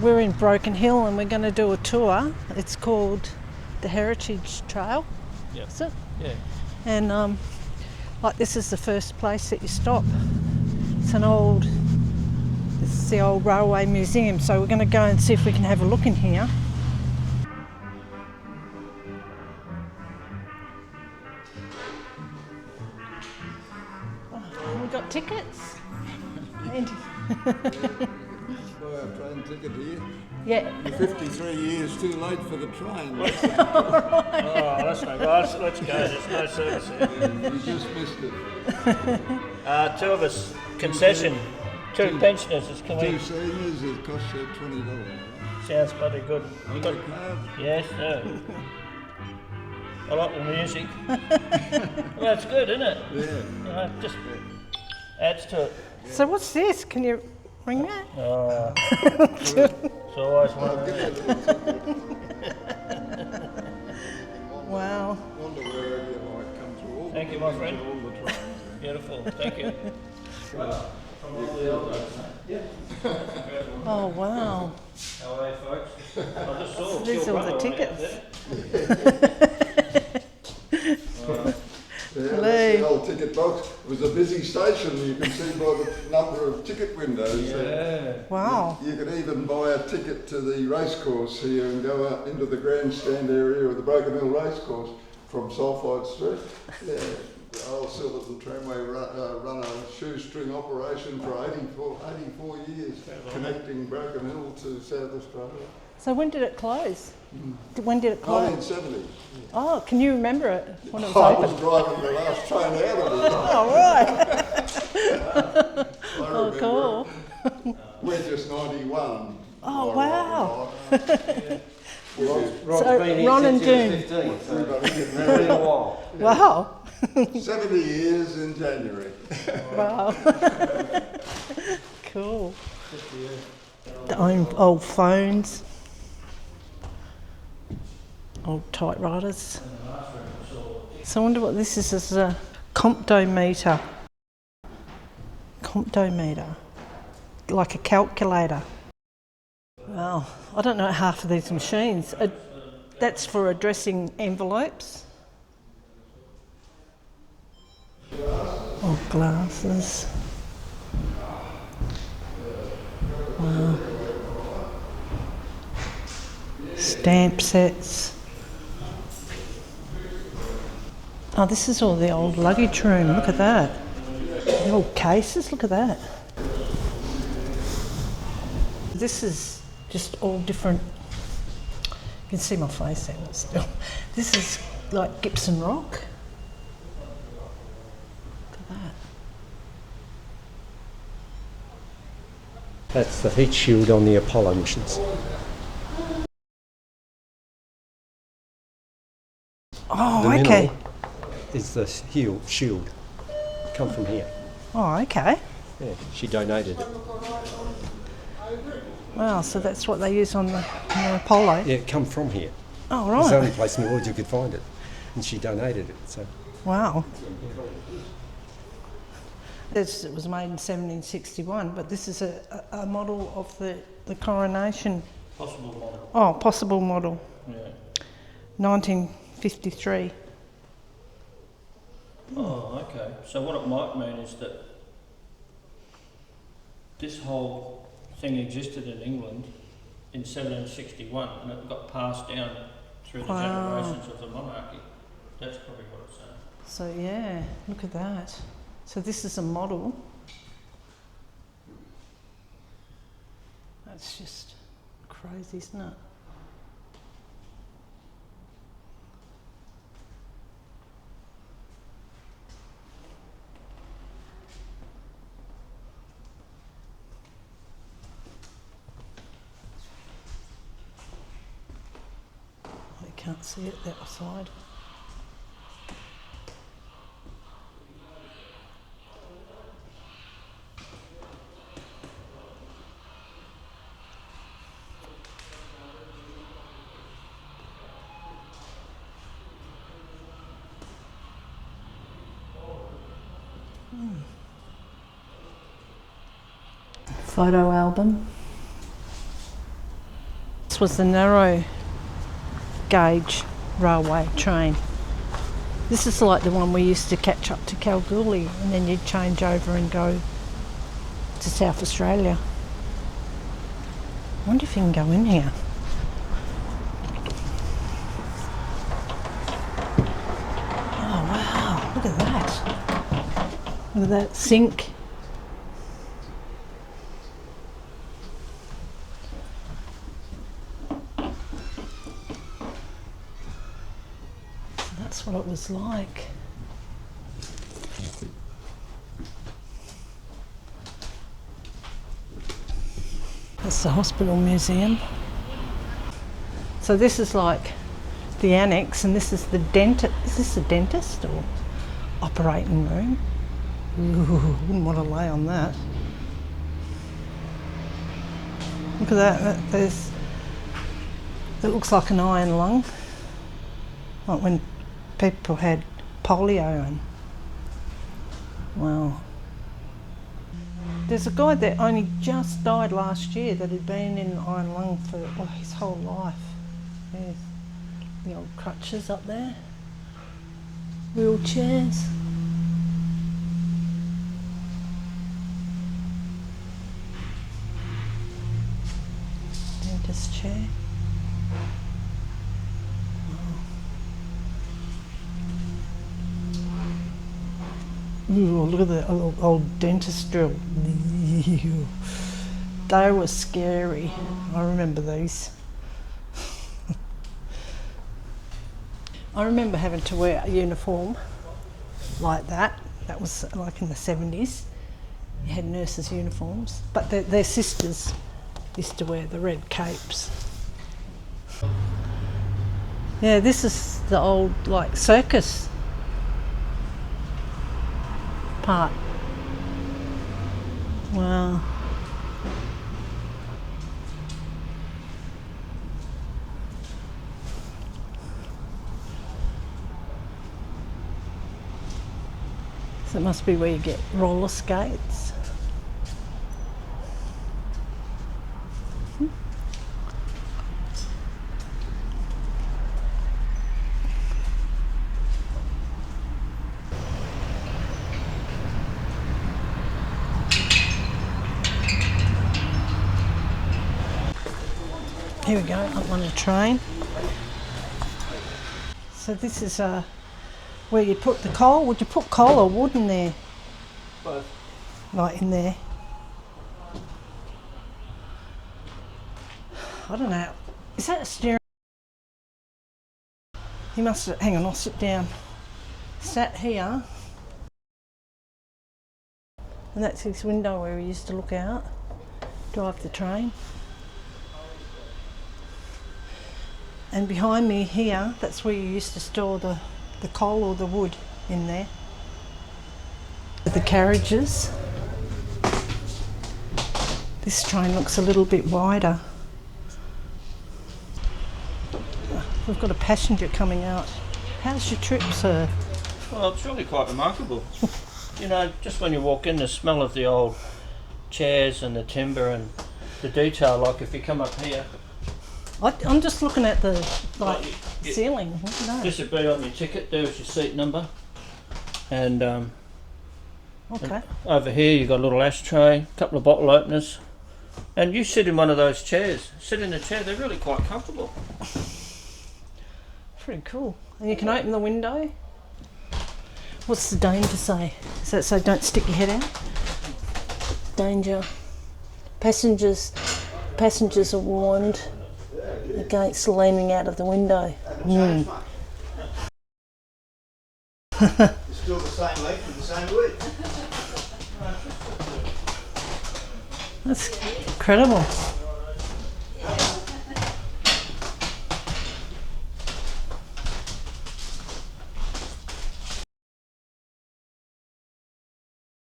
We're in Broken Hill and we're going to do a tour. It's called the Heritage Trail. Yep. Is it? Yeah. And like this is the first place that you stop. This is the old railway museum, so we're going to go and see if we can have a look in here. Oh, we got tickets. And Buy a train ticket here. yeah. You're 53 years too late for the train. Oh, that's no good. Let's go. There's no service here. You just missed it. Two of us. Concession. Two pensioners. Can Two we? seniors, it costs you $20. Sounds bloody good. You got a card? Yes, sir. I like the music. Well, it's good, isn't it? Yeah. Just adds to it. So what's this? Can you ring that? Oh, it's always one I'll of give you a those. little ticket. Wow. Wonder where you might come through all. Thank you, my friend. All the trains. Beautiful. Thank you. Oh wow. How are you, folks? I just saw These are all the tickets. Yeah, Hello. that's the old ticket box. It was a busy station, you can see by the number of ticket windows. Yeah. Wow. You could even buy a ticket to the racecourse here and go out into the grandstand area of the Broken Hill Racecourse from Sulphide Street. Yeah, the old Silverton Tramway run a shoestring operation for 84 years, connecting Broken Hill to South Australia. So when did it close? When did it close? 1970. Oh, can you remember it when it was I open? was driving the last train out of it. Oh right. I Oh remember cool. it. We're just 91. Oh wow. Well, So Ron and June. everybody getting married. Wow. 70 years in January. Wow. Cool. The old phones. Old typewriters. So I wonder what this is. This is a comptometer. Comptometer. Like a calculator. Wow. I don't know half of these machines. That's for addressing envelopes. Oh, glasses. Wow. Stamp sets. Oh, this is all the old luggage room. Look at that. The old cases. Look at that. This is just all different. You can see my face there still. This is like Gibson Rock. Look at that. That's the heat shield on the Apollo missions. Oh, The okay. mineral is the shield. Come from here. Oh, okay. Yeah, she donated it. Wow, so that's what they use on the Apollo. Yeah, it come from here. Oh, It's the only right. place in the world you could find it. And she donated it, so. Wow. It was made in 1761, but this is a model of the coronation. Possible model. Oh, possible model. Yeah. 1953. Oh, okay. So what it might mean is that this whole thing existed in England in 1761 and it got passed down through the Wow. generations of the monarchy. That's probably what it's saying. So yeah, look at that. So this is a model. That's just crazy, isn't it? I can't see it that side. Photo album. this was the narrow gauge railway train. This is like the one we used to catch up to Kalgoorlie, and then you'd change over and go to South Australia. I wonder if you can go in here. Oh wow, look at that. Look at that sink. That's what it was like. That's the hospital museum. So this is like the annex, and this is the dentist. Is this a dentist or operating room? Ooh, wouldn't want to lay on that. Look at that. It looks like an iron lung, like when people had polio. And wow. There's a guy that only just died last year that had been in iron lung for his whole life. There's the old crutches up there. Wheelchairs. Dentist chair. Ooh, look at the old dentist drill. They were scary. I remember these. I remember having to wear a uniform like that. That was like in the 70s. You had nurses' uniforms, but their sisters used to wear the red capes. Yeah, this is the old like circus part. Wow. So it must be where you get roller skates. Here we go, up on a train. So this is where you put the coal. Would you put coal or wood in there? Both. Like in there. I don't know. Is that a steering? He must have, hang on, I'll sit down. Sat here. And that's his window where he used to look out, drive the train. And behind me here, that's where you used to store the coal or the wood in there. The carriages. This train looks a little bit wider. We've got a passenger coming out. How's your trip, sir? Well, it's really quite remarkable. You know, just when you walk in, the smell of the old chairs and the timber and the detail, like if you come up here. I'm just looking at the you- ceiling. No. This would be on your ticket, there's your seat number. And Okay. over here you've got a little ashtray, a couple of bottle openers. And you sit in one of those chairs. Sit in a chair, they're really quite comfortable. Pretty cool. And you can open the window. What's the danger say? Does that say don't stick your head out? Danger. Passengers are warned against leaning out of the window. It's still the same length and the same width. That's incredible.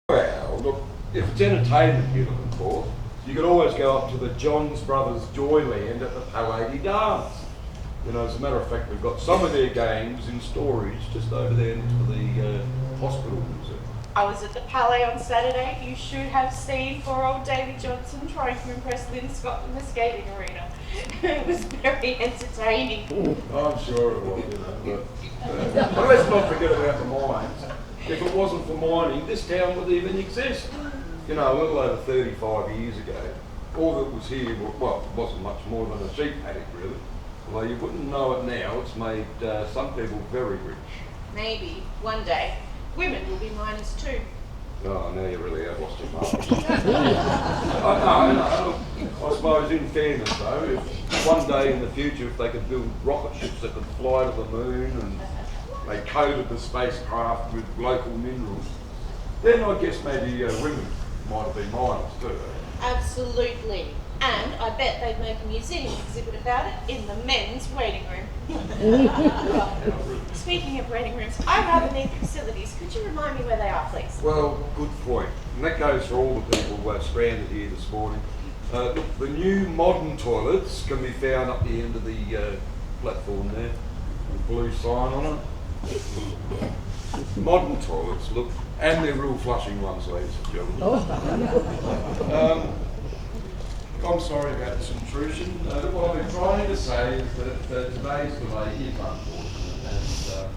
Well, look, if it's entertainment you're looking for, you could always go up to the Johns Brothers Joyland at the Pallady Dance. You know, as a matter of fact, we've got some of their games in storage just over there next to the hospital museum. I was at the Palais on Saturday. You should have seen poor old David Johnson trying to impress Lynn Scott in the skating arena. It was very entertaining. I'm sure it was, but let's not forget about the mines. If it wasn't for mining, this town would even exist. A little over 35 years ago, all that was here, well, it wasn't much more than a sheep paddock, really. Although you wouldn't know it now, it's made some people very rich. Maybe one day women will be miners too. Oh, now you really have lost your mark. I suppose, in fairness though, if one day in the future, if they could build rocket ships that could fly to the moon and they coated the spacecraft with local minerals, then I guess maybe women might have been miners too. Absolutely. And I bet they'd make a museum exhibit about it in the men's waiting room. Speaking of waiting rooms, I rather need facilities. Could you remind me where they are, please? Well, good point. And that goes for all the people who are stranded here this morning. Look, the new modern toilets can be found up the end of the platform there, with a blue sign on it. Modern toilets, look, and they're real flushing ones, ladies and gentlemen. I'm sorry about this intrusion. What I've been trying to say is that today's delay is unfortunate, and